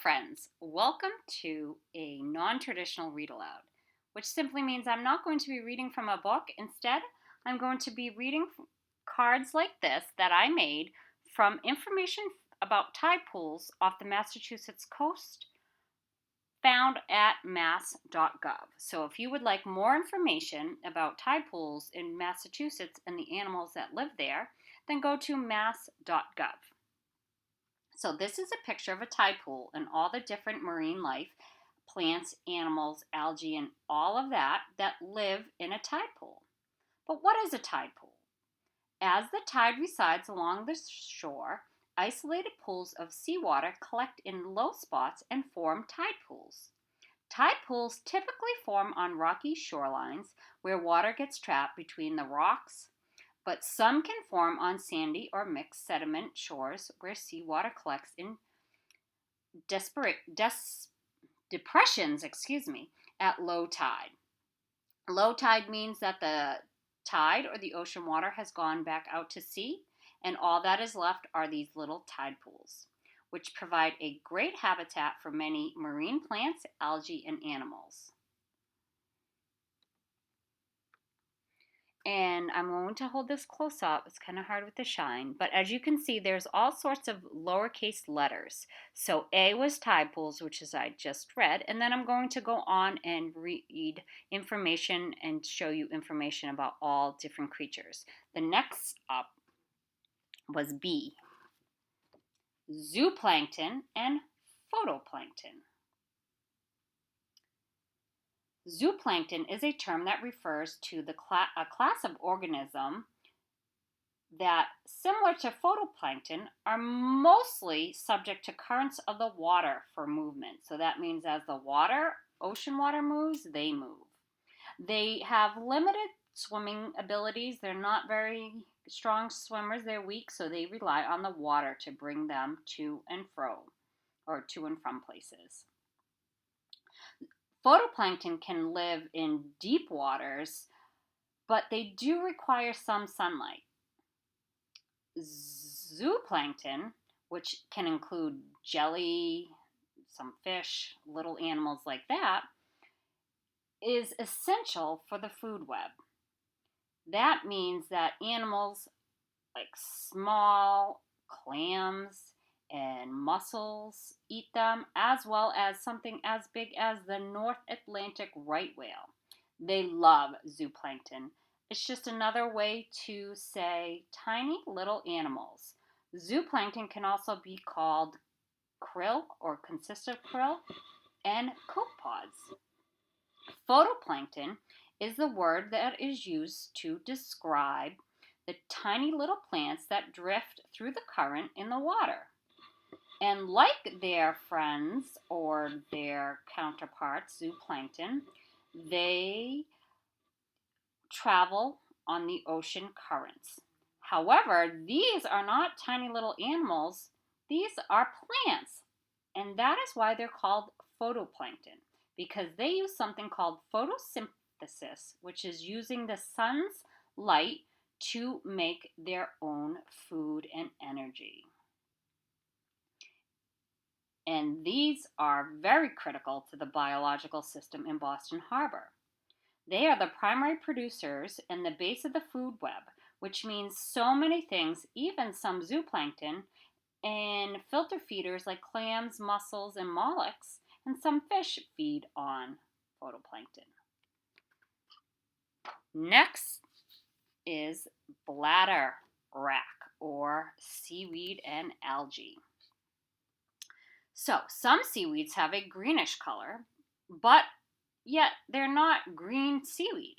friends. Welcome to a non traditional read aloud, which simply means I'm not going to be reading from a book. Instead, I'm going to be reading cards like this that I made from information about tide pools off the Massachusetts coast found at mass.gov. So, if you would like more information about tide pools in Massachusetts and the animals that live there, then go to mass.gov. So this is a picture of a tide pool and all the different marine life, plants, animals, algae, and all of that live in a tide pool. But what is a tide pool? As the tide resides along the shore, isolated pools of seawater collect in low spots and form tide pools. Tide pools typically form on rocky shorelines where water gets trapped between the rocks, but some can form on sandy or mixed sediment shores where seawater collects in depressions, at low tide. Low tide means that the tide or the ocean water has gone back out to sea, and all that is left are these little tide pools, which provide a great habitat for many marine plants, algae, and animals. And I'm going to hold this close up. It's kind of hard with the shine, but as you can see, there's all sorts of lowercase letters. So A was tide pools, which is I just read, and then I'm going to go on and read information and show you information about all different creatures. The next up was B, zooplankton and photoplankton. Zooplankton is a term that refers to a class of organism that, similar to photoplankton, are mostly subject to currents of the water for movement. So that means as the ocean water moves, they move. They have limited swimming abilities. They're not very strong swimmers. They're weak, so they rely on the water to bring them to and fro, or to and from places. Photoplankton can live in deep waters, but they do require some sunlight. Zooplankton, which can include jelly, some fish, little animals like that, is essential for the food web. That means that animals like small clams and mussels eat them, as well as something as big as the North Atlantic right whale. They love zooplankton. It's just another way to say tiny little animals. Zooplankton can also be called krill or consist of krill and copepods. Photoplankton is the word that is used to describe the tiny little plants that drift through the current in the water. And like their friends or their counterparts, zooplankton, they travel on the ocean currents. However, these are not tiny little animals, these are plants. And that is why they're called photoplankton, because they use something called photosynthesis, which is using the sun's light to make their own food and energy. And these are very critical to the biological system in Boston Harbor. They are the primary producers and the base of the food web, which means so many things, even some zooplankton, and filter feeders like clams, mussels, and mollusks, and some fish feed on photoplankton. Next is bladder wrack, or seaweed and algae. So, some seaweeds have a greenish color, but yet they're not green seaweed.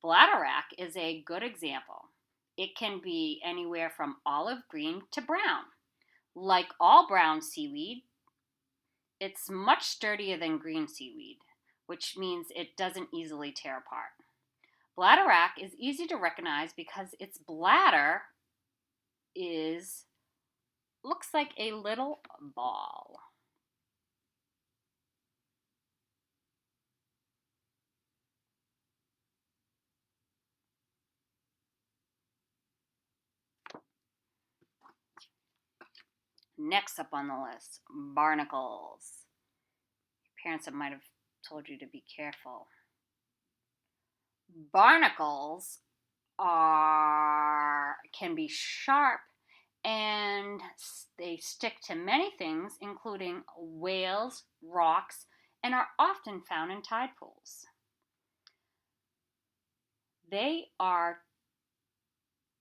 Bladderwrack is a good example. It can be anywhere from olive green to brown. Like all brown seaweed, it's much sturdier than green seaweed, which means it doesn't easily tear apart. Bladderwrack is easy to recognize because its bladder looks like a little ball. Next up on the list, barnacles. Your parents might have told you to be careful. Barnacles can be sharp and they stick to many things, including whales, rocks, and are often found in tide pools. They are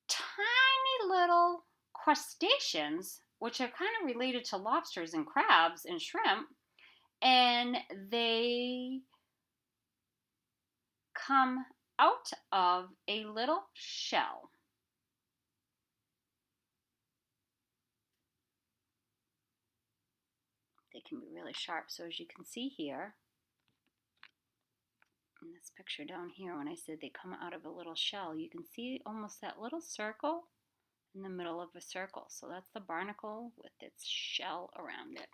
tiny little crustaceans, which are kind of related to lobsters and crabs and shrimp, and they come out of a little shell. They can be really sharp. So as you can see here, in this picture down here, when I said they come out of a little shell, you can see almost that little circle in the middle of a circle. So that's the barnacle with its shell around it.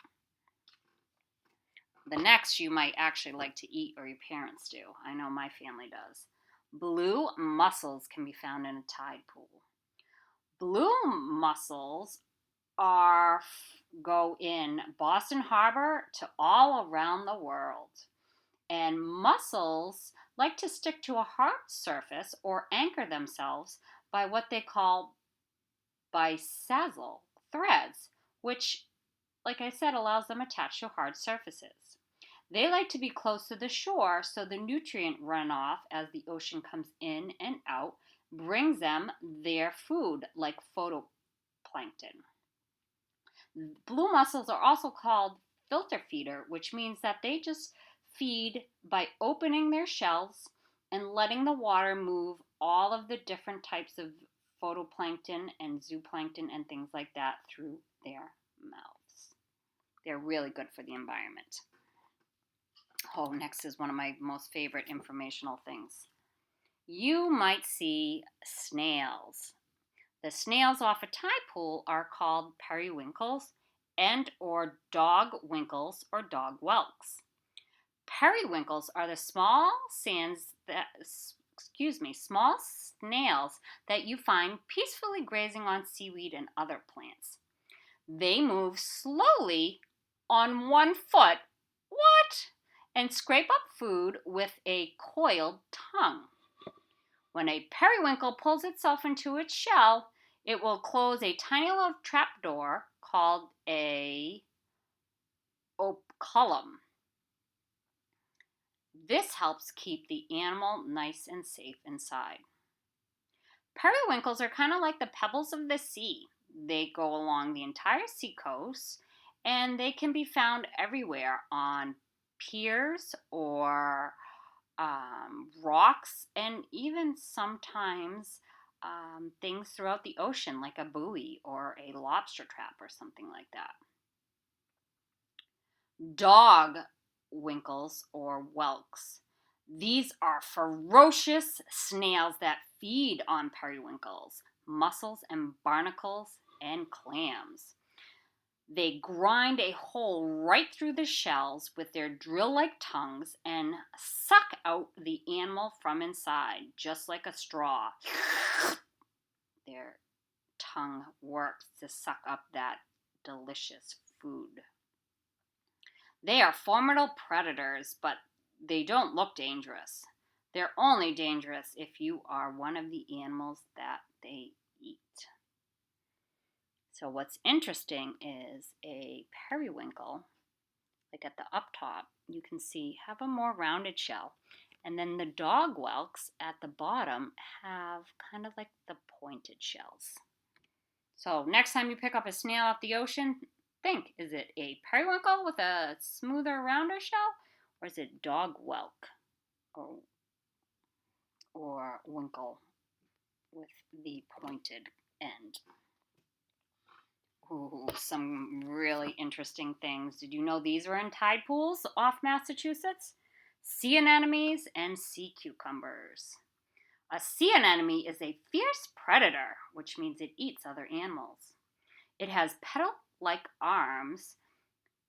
The next you might actually like to eat, or your parents do. I know my family does. Blue mussels can be found in a tide pool. Blue mussels go in Boston Harbor to all around the world. And mussels like to stick to a hard surface or anchor themselves by what they call bisazal threads, which, like I said, allows them attached to hard surfaces. They like to be close to the shore, so the nutrient runoff as the ocean comes in and out brings them their food, like phytoplankton. Blue mussels are also called filter feeder, which means that they just feed by opening their shells and letting the water move all of the different types of phytoplankton and zooplankton and things like that through their mouths. They're really good for the environment. Oh, next is one of my most favorite informational things. You might see snails. The snails off a tide pool are called periwinkles and or dog winkles or dog whelks. Periwinkles are the small small snails that you find peacefully grazing on seaweed and other plants. They move slowly on one foot. What? And scrape up food with a coiled tongue. When a periwinkle pulls itself into its shell, it will close a tiny little trapdoor called a operculum. This helps keep the animal nice and safe inside. Periwinkles are kind of like the pebbles of the sea. They go along the entire seacoast and they can be found everywhere on piers or rocks, and even sometimes things throughout the ocean, like a buoy or a lobster trap or something like that. Dog winkles or whelks. These are ferocious snails that feed on periwinkles, mussels, and barnacles and clams. They grind a hole right through the shells with their drill-like tongues and suck out the animal from inside, just like a straw. Their tongue works to suck up that delicious food. They are formidable predators, but they don't look dangerous. They're only dangerous if you are one of the animals that they eat. So what's interesting is a periwinkle, like at the up top, you can see have a more rounded shell. And then the dog whelks at the bottom have kind of like the pointed shells. So next time you pick up a snail off the ocean, think, is it a periwinkle with a smoother, rounder shell? Or is it dog whelk or winkle with the pointed end? Ooh, some really interesting things. Did you know these were in tide pools off Massachusetts? Sea anemones and sea cucumbers. A sea anemone is a fierce predator, which means it eats other animals. It has petal-like arms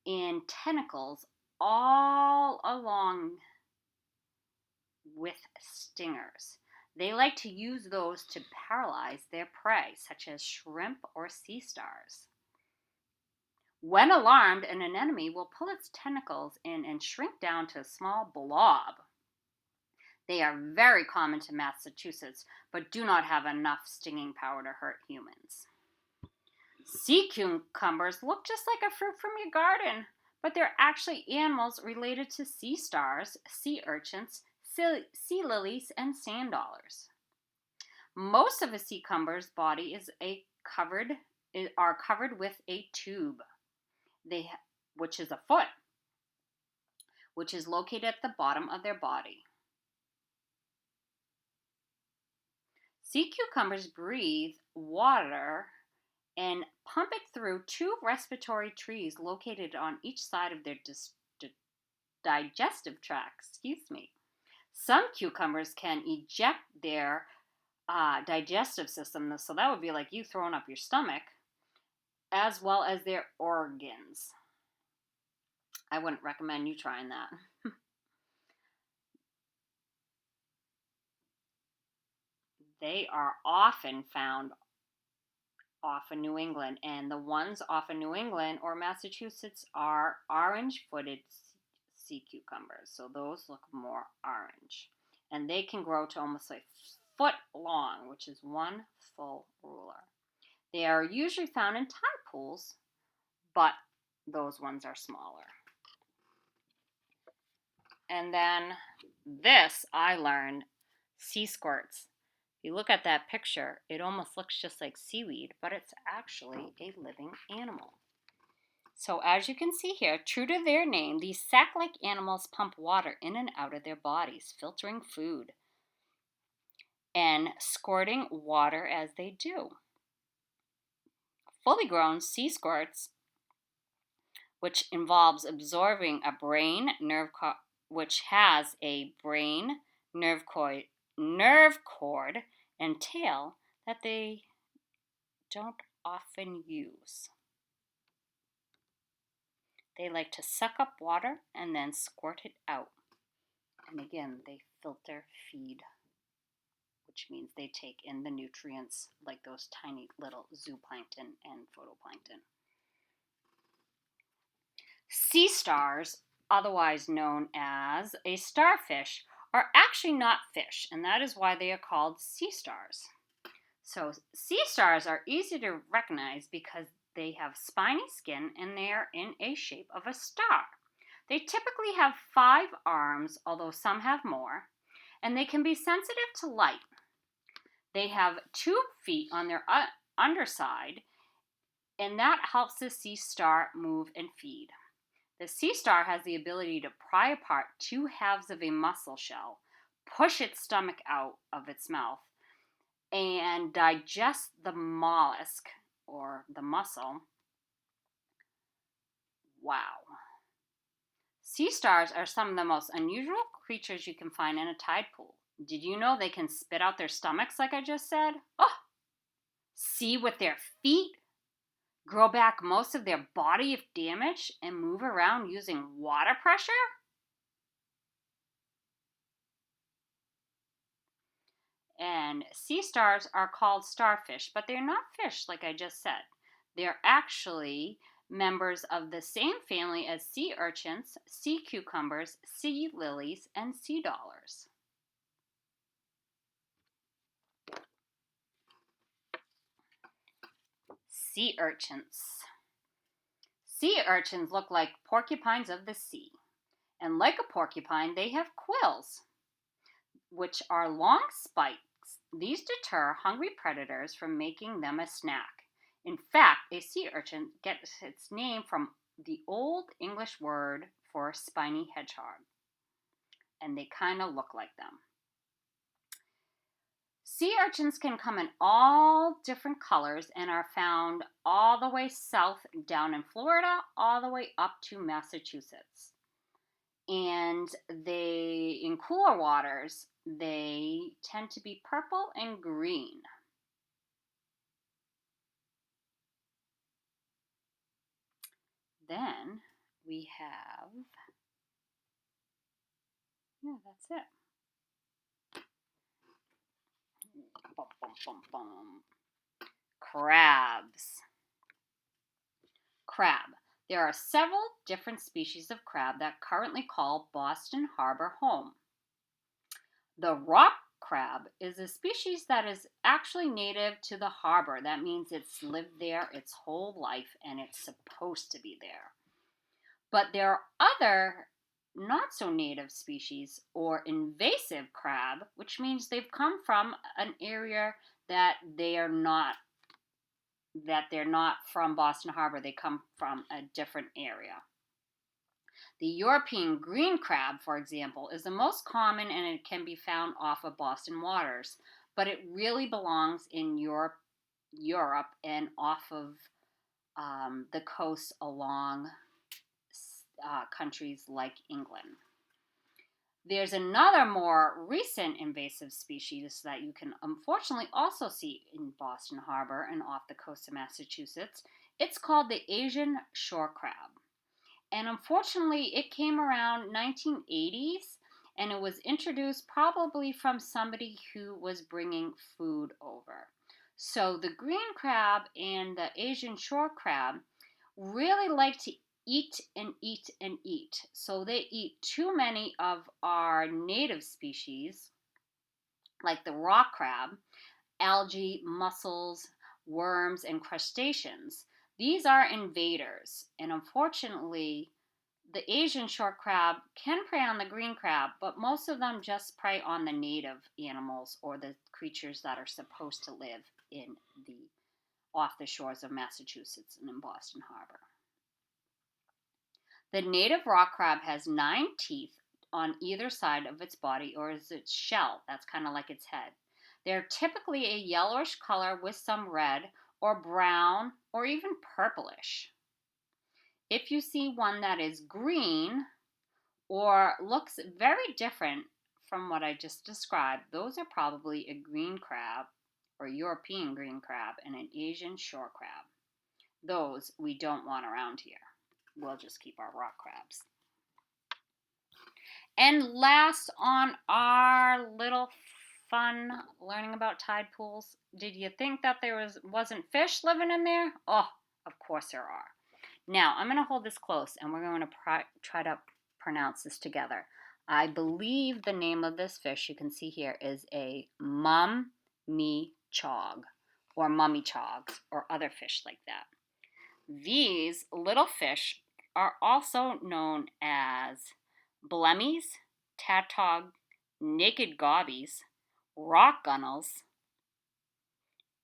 and tentacles all along with stingers. They like to use those to paralyze their prey, such as shrimp or sea stars. When alarmed, an anemone will pull its tentacles in and shrink down to a small blob. They are very common to Massachusetts, but do not have enough stinging power to hurt humans. Sea cucumbers look just like a fruit from your garden, but they're actually animals related to sea stars, sea urchins, sea lilies, and sand dollars. Most of a sea cucumber's body are covered with a tube, which is a foot, which is located at the bottom of their body. Sea cucumbers breathe water and pump it through two respiratory trees located on each side of their digestive tract. Some cucumbers can eject their digestive system, so that would be like you throwing up your stomach, as well as their organs. I wouldn't recommend you trying that. They are often found off in New England, and the ones off in New England or Massachusetts are orange-footed sea cucumbers. So those look more orange. And they can grow to almost a foot long, which is one full ruler. They are usually found in tide pools, but those ones are smaller. And then this I learned, sea squirts. If you look at that picture, it almost looks just like seaweed, but it's actually a living animal. So as you can see here, true to their name, these sac-like animals pump water in and out of their bodies, filtering food and squirting water as they do. Fully grown sea squirts, which involves absorbing a brain nerve which has a brain nerve cord and tail that they don't often use. They like to suck up water and then squirt it out. And again, they filter feed, which means they take in the nutrients like those tiny little zooplankton and phytoplankton. Sea stars, otherwise known as a starfish, are actually not fish, and that is why they are called sea stars. So sea stars are easy to recognize because they have spiny skin and they are in a shape of a star. They typically have 5 arms, although some have more, and they can be sensitive to light. They have 2 feet on their underside, and that helps the sea star move and feed. The sea star has the ability to pry apart 2 halves of a mussel shell, push its stomach out of its mouth, and digest the mollusk or the mussel. Wow. Sea stars are some of the most unusual creatures you can find in a tide pool. Did you know they can spit out their stomachs like I just said? Oh! See with their feet, grow back most of their body if damaged, and move around using water pressure? And sea stars are called starfish, but they're not fish like I just said. They're actually members of the same family as sea urchins, sea cucumbers, sea lilies, and sea dollars. Sea urchins. Sea urchins look like porcupines of the sea. And like a porcupine, they have quills, which are long spikes. These deter hungry predators from making them a snack. In fact, a sea urchin gets its name from the Old English word for spiny hedgehog. And they kind of look like them. Sea urchins can come in all different colors and are found all the way south down in Florida, all the way up to Massachusetts. And in cooler waters, they tend to be purple and green. Then we have, that's it. Bum, bum, bum, bum. Crabs. Crab. There are several different species of crab that currently call Boston Harbor home. The rock crab is a species that is actually native to the harbor. That means it's lived there its whole life and it's supposed to be there. But there are other not so native species or invasive crab, which means they've come from an area that they're not from Boston Harbor. They come from a different area. The European green crab, for example, is the most common and it can be found off of Boston waters, but it really belongs in Europe and off of the coast along countries like England. There's another more recent invasive species that you can unfortunately also see in Boston Harbor and off the coast of Massachusetts. It's called the Asian shore crab. And unfortunately, it came around 1980s and it was introduced probably from somebody who was bringing food over. So the green crab and the Asian shore crab really like to eat and eat and eat. So they eat too many of our native species, like the rock crab, algae, mussels, worms, and crustaceans. These are invaders, and unfortunately, the Asian shore crab can prey on the green crab, but most of them just prey on the native animals or the creatures that are supposed to live in the off the shores of Massachusetts and in Boston Harbor. The native rock crab has 9 teeth on either side of its body, or is its shell. That's kind of like its head. They're typically a yellowish color with some red or brown or even purplish. If you see one that is green or looks very different from what I just described, those are probably a green crab or European green crab and an Asian shore crab. Those we don't want around here. We'll just keep our rock crabs. And last on our little fun learning about tide pools, did you think that there wasn't fish living in there? Oh, of course there are. Now, I'm going to hold this close and we're going to try to pronounce this together. I believe the name of this fish you can see here is a mummy chog or mummy chogs or other fish like that. These little fish are also known as blemmies, tautog, naked gobbies, rock gunnels,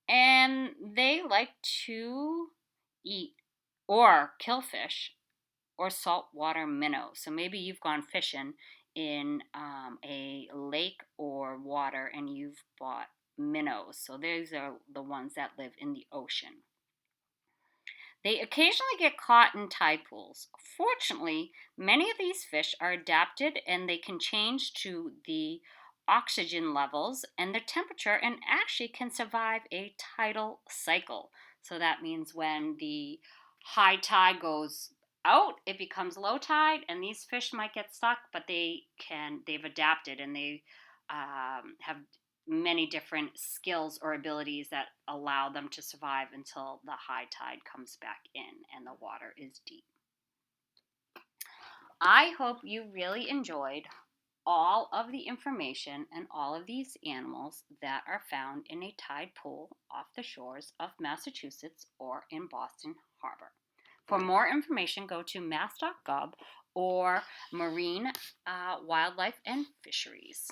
and they like to eat or kill fish or saltwater minnows. So maybe you've gone fishing in a lake or water and you've bought minnows. So those are the ones that live in the ocean. They occasionally get caught in tide pools. Fortunately, many of these fish are adapted and they can change to the oxygen levels and the temperature and actually can survive a tidal cycle. So that means when the high tide goes out, it becomes low tide and these fish might get stuck, but they've adapted and they have many different skills or abilities that allow them to survive until the high tide comes back in and the water is deep. I hope you really enjoyed all of the information and all of these animals that are found in a tide pool off the shores of Massachusetts or in Boston Harbor. For more information, go to mass.gov or Marine Wildlife and Fisheries.